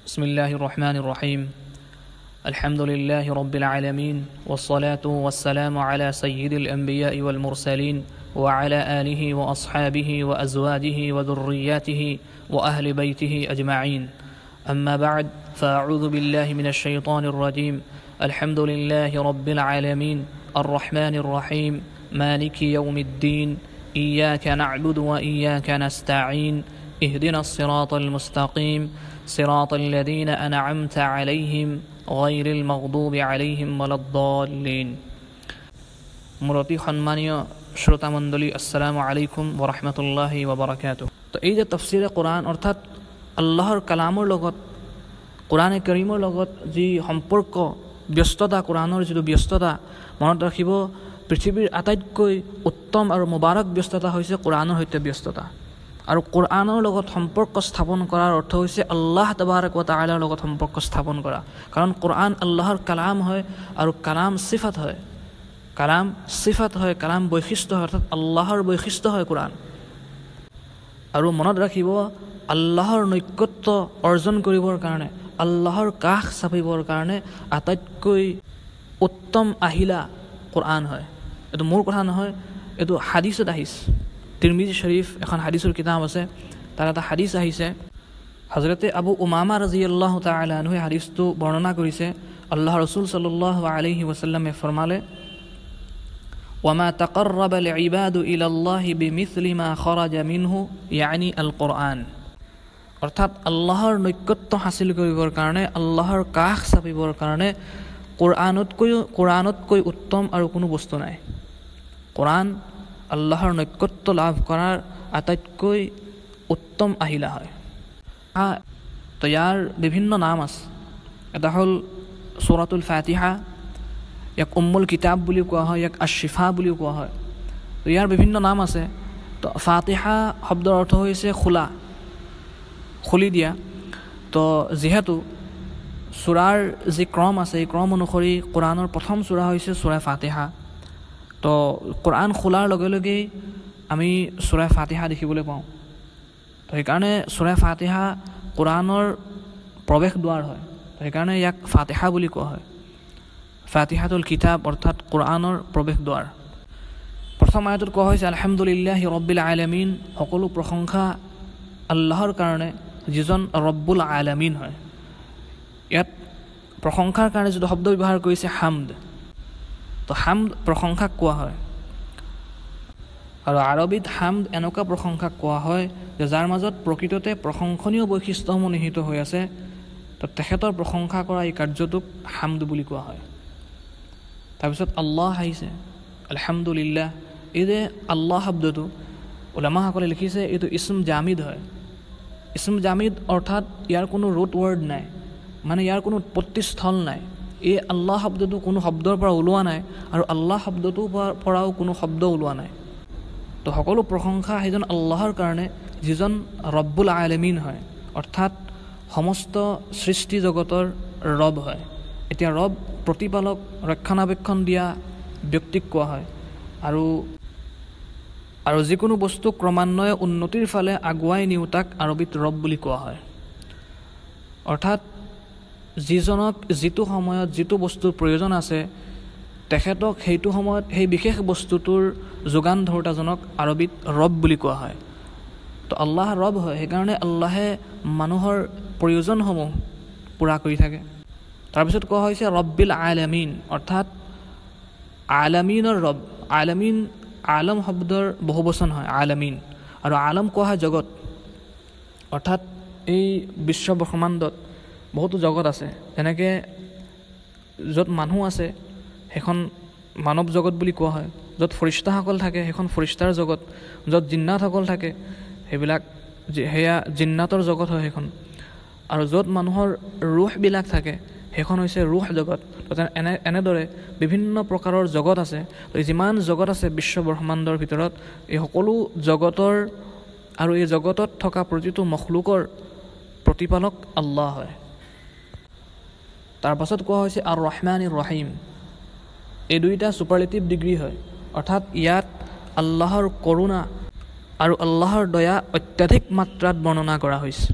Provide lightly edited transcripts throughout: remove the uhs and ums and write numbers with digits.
بسم الله الرحمن الرحيم الحمد لله رب العالمين والصلاة والسلام على سيد الأنبياء والمرسلين وعلى آله وأصحابه وأزواجه وذرياته وأهل بيته أجمعين أما بعد فأعوذ بالله من الشيطان الرجيم الحمد لله رب العالمين الرحمن الرحيم مالك يوم الدين إياك نعبد وإياك نستعين اهدنا الصراط المستقيم صراط الذين أنعمت عليهم غير المغضوب عليهم ولا الضالين মুরতি সম্মানীয় শ্রোতা মণ্ডলী আসসালামু আলাইকুম ওয়া রাহমাতুল্লাহি ওয়া বারাকাতুহু। তো এই যে তাফসীরে কোরআন অর্থাৎ আল্লাহৰ কালামৰ লগত কোৰআনে কাৰীমৰ লগত যি সম্পৰ্ক ব্যস্ততা কোৰআনৰ যিটো ব্যস্ততা মনত ৰাখিব পৃথিৱীৰ আটাইতকৈ উত্তম আৰু মুবাৰক ব্যস্ততা হৈছে কোৰআনৰ সৈতে ব্যস্ততা আৰু কোৰআনৰ লগত সম্পৰ্ক স্থাপন কৰাৰ অৰ্থ হৈছে আল্লাহ তাবাৰক ওয়া তাআলাৰ লগত সম্পৰ্ক স্থাপন কৰা কাৰণ কোৰআন আল্লাহৰ কালাম হয় আৰু কালাম সিফাত হয় কালাম বৈশিষ্ট্য হয় অৰ্থাৎ আল্লাহৰ বৈশিষ্ট্য হয় কোৰআন আৰু মনত ৰাখিব আল্লাহৰ নৈকট্য অৰ্জন কৰিবৰ কাৰণে আল্লাহৰ কাষ চাপিবৰ কাৰণে আটাইতকৈ উত্তম আহিলা কোৰআন হয়। এইটো মোৰ কথা নহয়, এইটো হাদিছত আহিছে। তিৰমিজি শৰীফ এখন হাদিছৰ কিতাপ আছে, তাৰ এটা হাদিছ আহিছে। হযৰতে আবু উমামা ৰাদিয়াল্লাহু তাআলা আনহু হাদিছটো বৰ্ণনা কৰিছে। আল্লাহ ৰাসূল সাল্লাল্লাহু আলাইহি ওয়াসাল্লামে ফৰমালে ওয়ামা তাকাৰৰাবা আল ইবাদু ইলা আল্লাহি বিমিছলি মা খৰাজা মিনহু ইয়ানি আল কুৰআন, অৰ্থাৎ আল্লাহৰ নৈকট্য হাসিল কৰিবৰ কাৰণে আল্লাহৰ কাষ চাপিবৰ কাৰণে কোৰআনতকৈ উত্তম আৰু কোনো বস্তু নাই। কোৰআন আল্লাহৰ নৈকট্য লাভ কৰাৰ আটাইতকৈ উত্তম আহিলা হয়। তো ইয়াৰ বিভিন্ন নাম আছে। এটা হ'ল সূৰাতুল ফাতিহা, ইয়াক উম্মুল কিতাব বুলিও কোৱা হয়, ইয়াক আশ-শিফা বুলিও কোৱা হয়। তো ইয়াৰ বিভিন্ন নাম আছে। তো ফাতিহা শব্দৰ অৰ্থ হৈছে খোলা, খুলি দিয়া। তো যিহেতু সূৰাৰ যি ক্ৰম আছে এই ক্ৰম অনুসৰি কোৰআনৰ প্ৰথম সূৰা হৈছে সূৰা ফাতিহা। তো কোৰআন খোলাৰ লগে লগেই আমি সূৰা ফাতিহা দেখিবলৈ পাওঁ। তো সেইকাৰণে সূৰা ফাতিহা কোৰআনৰ প্ৰৱেশ দ্বাৰ হয়। তো সেইকাৰণে ইয়াক ফাতিহা বুলি কোৱা হয়। ফাতিহাতুল কিতাব অৰ্থাৎ কোৰআনৰ প্ৰৱেশ দ্বাৰ। প্ৰথম আয়াতত কোৱা হৈছে আলহামদুলিল্লাহি ৰব্বিল আলামিন, সকলো প্ৰশংসা আল্লাহৰ কাৰণে যিজন ৰব্বুল আলামিন হয়। ইয়াত প্ৰশংসাৰ কাৰণে যিটো শব্দ ব্যৱহাৰ কৰিছে হামদ, তো হামদ প্ৰশংসাক কোৱা হয়। আৰু আৰবীত হামদ এনেকুৱা প্ৰশংসাক কোৱা হয় যে যাৰ মাজত প্ৰকৃততে প্ৰশংসনীয় বৈশিষ্ট্যসমূহ নিহিত হৈ আছে। তো তেখেতৰ প্ৰশংসা কৰা এই কাৰ্যটোক হামদ বুলি কোৱা হয়। তাৰপিছত আল্লাহ আহিছে, আলহামদুলিল্লাহ। এই যে আল্লাহ শব্দটো উলামাসকলে লিখিছে এইটো ইছম জামিদ হয়। ইছম জামিদ অৰ্থাৎ ইয়াৰ কোনো ৰুট ৱৰ্ড নাই, মানে ইয়াৰ কোনো উৎপত্তি স্থল নাই। এই আল্লাহ শব্দটো কোনো শব্দৰ পৰা ওলোৱা নাই আৰু আল্লাহ শব্দটোৰ পৰাও কোনো শব্দ ওলোৱা নাই। তো সকলো প্ৰশংসা সেইজন আল্লাহৰ কাৰণে যিজন ৰব্বুল আলামিন হয়, অৰ্থাৎ সমস্ত সৃষ্টি জগতৰ ৰব হয়। এতিয়া ৰব প্ৰতিপালক, ৰক্ষণাবেক্ষণ দিয়া ব্যক্তিক কোৱা হয়। আৰু যিকোনো বস্তু ক্ৰমান্বয়ে উন্নতিৰ ফালে আগুৱাই নিওঁ তাক আৰবীত ৰব বুলি কোৱা হয়। অৰ্থাৎ যিজনক যিটো সময়ত যিটো বস্তুৰ প্ৰয়োজন আছে তেখেতক সেইটো সময়ত সেই বিশেষ বস্তুটোৰ যোগান ধৰোঁতাজনক আৰবীত ৰব বুলি কোৱা হয়। তো আল্লাহ ৰব হয়, সেইকাৰণে আল্লাহে মানুহৰ প্ৰয়োজনসমূহ পূৰা কৰি থাকে। তাৰপিছত কোৱা হৈছে ৰব্বিল আলামিন, অৰ্থাৎ আলামিনৰ ৰব। আলামিন আলম শব্দৰ বহুবচন হয় আলামিন, আৰু আলম কোৱা হয় জগত। অৰ্থাৎ এই বিশ্ব ব্ৰহ্মাণ্ডত বহুতো জগত আছে। যেনেকৈ য'ত মানুহ আছে সেইখন মানৱ জগত বুলি কোৱা হয়, য'ত ফৰিস্তাসকল থাকে সেইখন ফৰিস্তাৰ জগত, য'ত জিন্নাতসকল থাকে সেইবিলাক সেয়া জিন্নাতৰ জগত হয় সেইখন, আৰু য'ত মানুহৰ ৰুহবিলাক থাকে সেইখন হৈছে ৰুহ জগত। এনেদৰে বিভিন্ন প্ৰকাৰৰ জগত আছে। তো যিমান জগত আছে বিশ্ব ব্ৰহ্মাণ্ডৰ ভিতৰত এই সকলো জগতৰ আৰু এই জগতত থকা প্ৰতিটো মখলুকৰ প্ৰতিপালক আল্লাহ হয়। তাৰ পাছত কোৱা হৈছে আৰ ৰহমানিৰ ৰহিম। এই দুইটা সুপাৰলেটিভ ডিগ্ৰী হয়, অৰ্থাৎ ইয়াত আল্লাহৰ কৰোণা আৰু আল্লাহৰ দয়া অত্যাধিক মাত্ৰাত বৰ্ণনা কৰা হৈছে।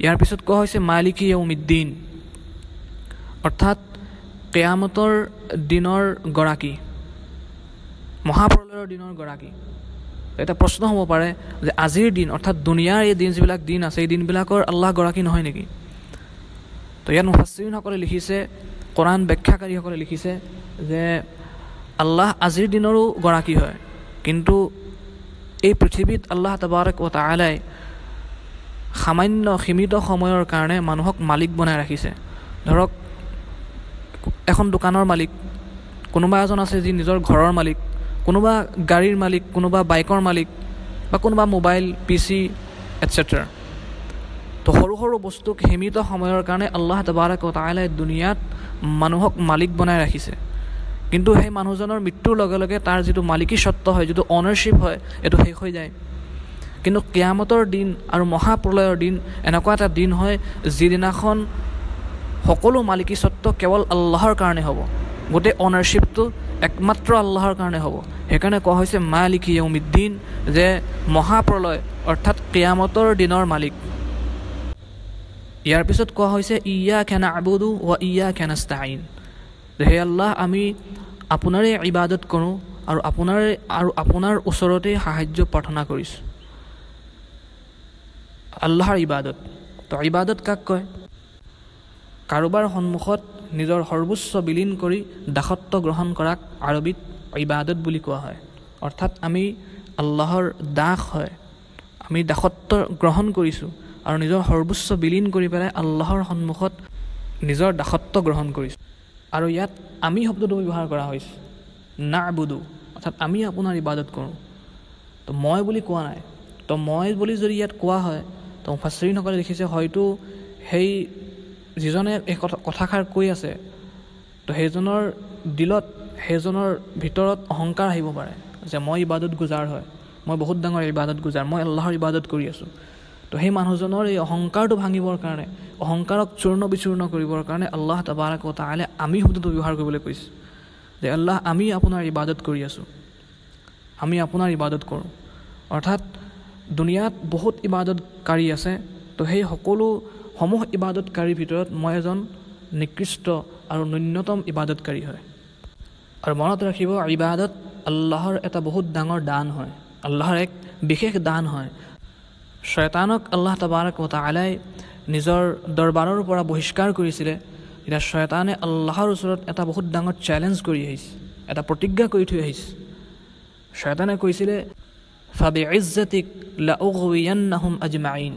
ইয়াৰ পিছত কোৱা হৈছে মালিকি ইয়াউমিদ্দিন, অৰ্থাৎ কিয়ামতৰ দিনৰ গৰাকী, মহাপ্ৰলয়ৰ দিনৰ গৰাকী। এটা প্ৰশ্ন হ'ব পাৰে যে আজিৰ দিন অৰ্থাৎ দুনিয়াৰ এই দিন যিবিলাক দিন আছে এই দিনবিলাকৰ আল্লাহ গৰাকী নহয় নেকি? তো ইয়াত মুফাssiৰিনসকলে লিখিছে, কোৰাণ ব্যাখ্যাকাৰীসকলে লিখিছে যে আল্লাহ আজিৰ দিনৰো গৰাকী হয়, কিন্তু এই পৃথিৱীত আল্লাহ তাবাৰক ও তাআলাই সামান্য সীমিত সময়ৰ কাৰণে মানুহক মালিক বনাই ৰাখিছে। ধৰক এখন দোকানৰ মালিক, কোনোবা এজন আছে যি নিজৰ ঘৰৰ মালিক, কোনোবা গাড়ীৰ মালিক, কোনোবা বাইকৰ মালিক, বা কোনোবা মোবাইল, PC এটচেট্ৰা। তো সৰু সৰু বস্তুক সীমিত সময়ৰ কাৰণে আল্লাহ তাবাৰক ও তাআলাই দুনিয়াত মানুহক মালিক বনাই ৰাখিছে, কিন্তু সেই মানুহজনৰ মৃত্যুৰ লগে লগে তাৰ যিটো মালিকী স্বত্ব হয়, যিটো অনাৰশ্বিপ হয়, এইটো শেষ হৈ যায়। কিন্তু কিয়ামতৰ দিন আৰু মহাপ্ৰলয়ৰ দিন এনেকুৱা এটা দিন হয় যিদিনাখন সকলো মালিকী স্বত্ব কেৱল আল্লাহৰ কাৰণে হ'ব, গোটেই অনাৰশ্বিপটো একমাত্ৰ আল্লাহৰ কাৰণে হ'ব। সেইকাৰণে কোৱা হৈছে মালিকি ইয়াউমিদ্দিন, যে মহাপ্ৰলয় অৰ্থাৎ কিয়ামতৰ দিনৰ মালিক। ইয়াৰ পিছত কোৱা হৈছে ইয়্যাকা না'বুদু ওয়া ইয়্যাকা নাস্তাঈন, হে আল্লাহ আমি আপোনাৰে ইবাদত কৰোঁ আৰু আপোনাৰ ওচৰতে সাহায্য প্ৰাৰ্থনা কৰিছোঁ। আল্লাহৰ ইবাদত, তো ইবাদত কাক কয়? কাৰোবাৰ সন্মুখত নিজৰ সৰ্বোচ্চ বিলীন কৰি দাসত্ব গ্ৰহণ কৰাক আৰবীত ইবাদত বুলি কোৱা হয়। অৰ্থাৎ আমি আল্লাহৰ দাস হয়, আমি দাসত্ব গ্ৰহণ কৰিছোঁ আৰু নিজৰ সৰ্বোচ্চ বিলীন কৰি পেলাই আল্লাহৰ সন্মুখত নিজৰ দাসত্ব গ্ৰহণ কৰিছোঁ। আৰু ইয়াত আমি শব্দটো ব্যৱহাৰ কৰা হৈছে, না'বুদু, অৰ্থাৎ আমি আপোনাৰ ইবাদত কৰোঁ। তো মই বুলি কোৱা নাই। তো মই বুলি যদি ইয়াত কোৱা হয়, তো মুফাssiৰিনসকলে লিখিছে হয়তো সেই যিজনে এই কথাষাৰ কৈ আছে, তো সেইজনৰ দিলত, সেইজনৰ ভিতৰত অহংকাৰ আহিব পাৰে যে মই ইবাদত গুজাৰ হয়, মই বহুত ডাঙৰ ইবাদত গুজাৰ, মই আল্লাহৰ ইবাদত কৰি আছোঁ। তো সেই মানুহজনৰ এই অহংকাৰটো ভাঙিবৰ কাৰণে, অহংকাৰক চূৰ্ণ বিচূৰ্ণ কৰিবৰ কাৰণে আল্লাহ তাবাৰক ও তাআলাই আমি শব্দটো ব্যৱহাৰ কৰিবলৈ কৈছে, যে আল্লাহ আমি আপোনাৰ ইবাদত কৰি আছোঁ, আমি আপোনাৰ ইবাদত কৰোঁ। অৰ্থাৎ দুনিয়াত বহুত ইবাদতকাৰী আছে, তো সেই সকলোসমূহ ইবাদতকাৰীৰ ভিতৰত মই এজন নিকৃষ্ট আৰু ন্যূনতম ইবাদতকাৰী হয়। আৰু মনত ৰাখিব, ইবাদত আল্লাহৰ এটা বহুত ডাঙৰ দান হয়, আল্লাহৰ এক বিশেষ দান হয়। শয়তানক আল্লাহ তাবাৰক ও তাআলাই নিজৰ দৰবাৰৰ পৰা বহিষ্কাৰ কৰিছিলে। এতিয়া শয়তানে আল্লাহৰ ওচৰত এটা বহুত ডাঙৰ চেলেঞ্জ কৰি আহিছে, এটা প্ৰতিজ্ঞা কৰি থৈ আহিছে। শয়তানে কৈছিলে ফাবিইজ্জাতিক লাউগৱিয়ান্নাহুম আজমাইন,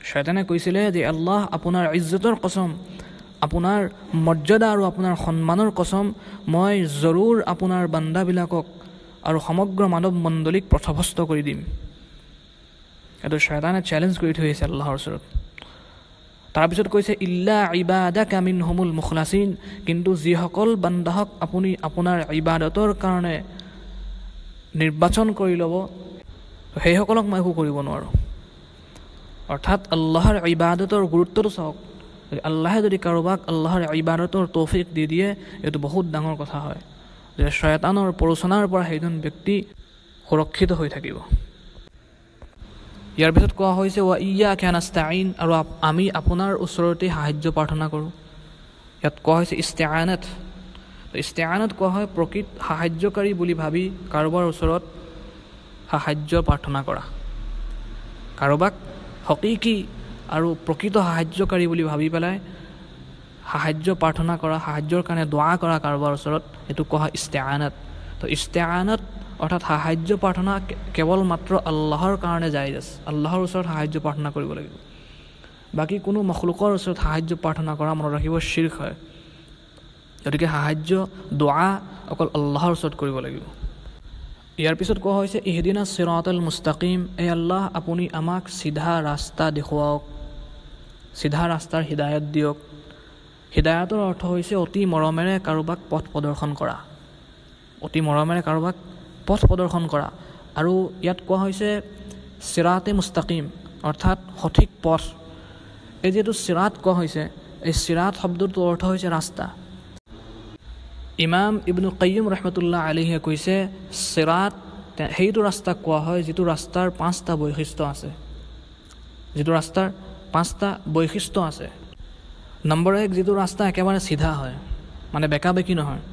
শয়তানে কৈছিলে যে আল্লাহ আপোনাৰ ইজ্জতৰ কসম, আপোনাৰ মৰ্যাদা আৰু আপোনাৰ সন্মানৰ কসম, মই জৰুৰ আপোনাৰ বান্দাবিলাকক আৰু সমগ্ৰ মানৱ মণ্ডলীক পথভ্ৰষ্ট কৰি দিম। এইটো শয়তানে চেলেঞ্জ কৰি থৈ আহিছে আল্লাহৰ ওচৰত। তাৰপিছত কৈছে ইল্লা ইবাদাকা মিনহুমুল মুখলাছিন, কিন্তু যিসকল বান্দাহক আপুনি আপোনাৰ ইবাদতৰ কাৰণে নিৰ্বাচন কৰি ল'ব, সেইসকলক মই একো কৰিব নোৱাৰোঁ। অৰ্থাৎ আল্লাহৰ ইবাদতৰ গুৰুত্বটো চাওক, আল্লাহে যদি কাৰোবাক আল্লাহৰ ইবাদতৰ তৌফিক দি দিয়ে, এইটো বহুত ডাঙৰ কথা হয়, যে শয়তানৰ প্ৰৰোচনাৰ পৰা সেইজন ব্যক্তি সুৰক্ষিত হৈ থাকিব। ইয়াৰ পিছত কোৱা হৈছে ওয়া ইয়্যাকা নাস্তাঈন, আৰু আমি আপোনাৰ ওচৰতে সাহায্য প্ৰাৰ্থনা কৰোঁ। ইয়াত কোৱা হৈছে ইস্তিআনাত। ইস্তিআনাত কোৱা হয় প্ৰকৃত সাহায্যকাৰী বুলি ভাবি কাৰোবাৰ ওচৰত সাহায্য প্ৰাৰ্থনা কৰা, কাৰোবাক হকীকী আৰু প্ৰকৃত সাহায্যকাৰী বুলি ভাবি পেলাই সাহায্য প্ৰাৰ্থনা কৰা, সাহায্যৰ কাৰণে দোৱা কৰা কাৰোবাৰ ওচৰত, এইটো কোৱা হয় ইস্তিআনাত। তো ইস্তিআনাত অৰ্থাৎ সাহায্য প্ৰাৰ্থনা কেৱল মাত্ৰ আল্লাহৰ কাৰণে জায়েজ আছে, আল্লাহৰ ওচৰত সাহায্য প্ৰাৰ্থনা কৰিব লাগিব। বাকী কোনো মখলুকৰ ওচৰত সাহায্য প্ৰাৰ্থনা কৰা মনত ৰাখিব শিৰক হয়। গতিকে সাহায্য দোৱা অকল আল্লাহৰ ওচৰত কৰিব লাগিব। ইয়াৰ পিছত কোৱা হৈছে ইহদিনা সিৰাতাল মুস্তাকিম, এই আল্লাহ আপুনি আমাক চিধা ৰাস্তা দেখুৱাওক, চিধা ৰাস্তাৰ হিদায়ত দিয়ক। হিদায়তৰ অৰ্থ হৈছে অতি মৰমেৰে কাৰোবাক পথ প্ৰদৰ্শন কৰা, অতি মৰমেৰে কাৰোবাক পথ প্ৰদৰ্শন কৰা। আৰু ইয়াত কোৱা হৈছে সিৰাতে মুস্তাকিম, অৰ্থাৎ সঠিক পথ। এই যিহেতু সিৰাত কোৱা হৈছে, এই সিৰাত শব্দটোৰ অৰ্থ হৈছে ৰাস্তা। ইমাম ইবনু কাইয়িম ৰহমতুল্লাহ আলাইহে কৈছে সিৰাত সেইটো ৰাস্তাক কোৱা হয় যিটো ৰাস্তাৰ 5টা বৈশিষ্ট্য আছে, যিটো ৰাস্তাৰ 5টা বৈশিষ্ট্য আছে। নম্বৰ 1, যিটো ৰাস্তা একেবাৰে চিধা হয়, মানে বেকা বেকি নহয়।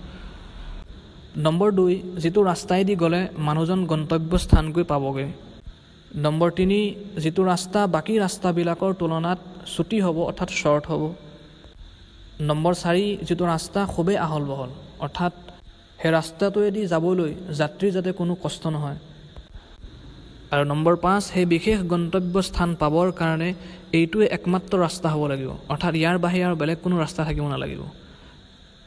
নম্বৰ 2, যিটো ৰাস্তাইদি গ'লে মানুহজন গন্তব্য স্থান গৈ পাবগৈ। নম্বৰ 3, যিটো ৰাস্তা বাকী ৰাস্তাবিলাকৰ তুলনাত চুটি হ'ব, অৰ্থাৎ শ্বৰ্ট হ'ব। নম্বৰ 4, যিটো ৰাস্তা খুবেই আহল বহল, অৰ্থাৎ সেই ৰাস্তাটোৱেদি যাবলৈ যাত্ৰীৰ যাতে কোনো কষ্ট নহয়। আৰু নম্বৰ 5, সেই বিশেষ গন্তব্য স্থান পাবৰ কাৰণে এইটোৱে একমাত্ৰ ৰাস্তা হ'ব লাগিব, অৰ্থাৎ ইয়াৰ বাহিৰে আৰু বেলেগ কোনো ৰাস্তা থাকিব নালাগিব।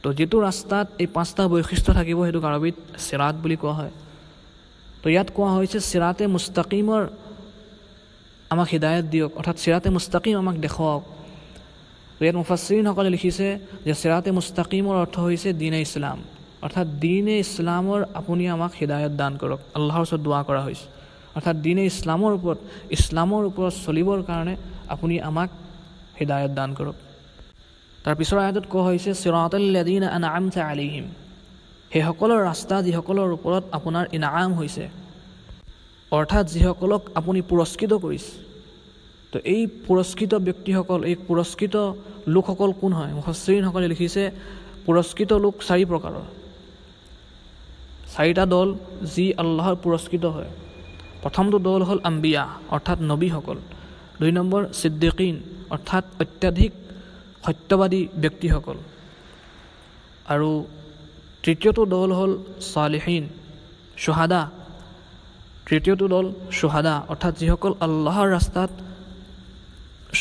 তো যিটো ৰাস্তাত এই 5টা বৈশিষ্ট্য থাকিব সেইটোক আৰবীত চিৰাত বুলি কোৱা হয়। তো ইয়াত কোৱা হৈছে চিৰাতে মুস্তাকিমৰ আমাক হিদায়ত দিয়ক, অৰ্থাৎ চিৰাতে মুস্তাকিম আমাক দেখুৱাওক। তো ইয়াত মুফাssirinসকলে লিখিছে যে চিৰাতে মুস্তাকিমৰ অৰ্থ হৈছে দীনে ইছলাম, অৰ্থাৎ দীনে ইছলামৰ আপুনি আমাক হিদায়ত দান কৰক। আল্লাহৰ ওচৰত দোৱা কৰা হৈছে, অৰ্থাৎ দীনে ইছলামৰ ওপৰত চলিবৰ কাৰণে আপুনি আমাক হিদায়ত দান কৰক। তাৰ পিছৰ আয়াতত কোৱা হৈছে চিৰাতাল লাযীনা আনআমতা আলাইহিম, সেইসকলৰ ৰাস্তা যিসকলৰ ওপৰত আপোনাৰ ইনাম হৈছে, অৰ্থাৎ যিসকলক আপুনি পুৰস্কৃত কৰিছে। তো এই পুৰস্কৃত ব্যক্তিসকল, এই পুৰস্কৃত লোকসকল কোন হয়? মুফাssirinসকলে লিখিছে পুৰস্কৃত লোক 4 প্ৰকাৰৰ, 4টা দল যি আল্লাহৰ পুৰস্কৃত হয়। প্ৰথমটো দল হ'ল আম্বিয়া, অৰ্থাৎ নবীসকল। 2 নম্বৰ ছিদ্দিকিন, অৰ্থাৎ অত্যাধিক সত্যবাদী ব্যক্তিসকল। আৰু তৃতীয়টো দল হ'ল সালিহিন, শুহাদা। তৃতীয়টো দল শুহাদা, অৰ্থাৎ যিসকল আল্লাহৰ ৰাস্তাত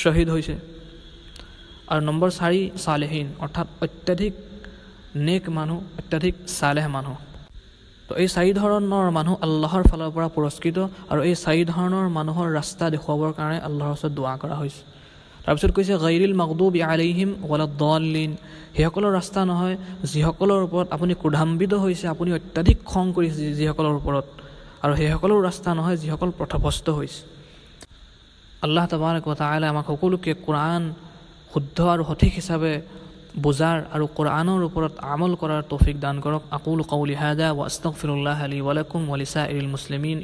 শ্বহীদ হৈছে। আৰু নম্বৰ 4 সালেহিন, অৰ্থাৎ অত্যাধিক নেক মানুহ, অত্যাধিক সালেহ মানুহ। তো এই 4 ধৰণৰ মানুহ আল্লাহৰ ফালৰ পৰা পুৰস্কৃত, আৰু এই 4 ধৰণৰ মানুহৰ ৰাস্তা দেখুৱাবৰ কাৰণে আল্লাহৰ ওচৰত দোৱা কৰা হৈছে। তাৰপিছত কৈছে গাইৰিল মাগদুবি আলাইহিম ওয়ালাদ্দাল্লিন, সেইসকলৰ ৰাস্তা নহয় যিসকলৰ ওপৰত আপুনি ক্ৰোধান্বিত হৈছে, আপুনি অত্যাধিক খং কৰিছে যিসকলৰ ওপৰত, আৰু সেইসকলৰ ৰাস্তা নহয় যিসকল পথভ্ৰষ্ট হৈছে। আল্লাহ তাবাৰক ওয়া তাআলা আমাক সকলোকে কোৰআন শুদ্ধ আৰু সঠিক হিচাপে বুজাৰ আৰু কোৰআনৰ ওপৰত আমল কৰাৰ তৌফিক দান কৰক। আকুলু কওলি হাযা ওয়া আস্তাগফিৰুল্লাহ লি ওয়া লাকুম ওয়া লিসাইৰিল মুছলিমিন।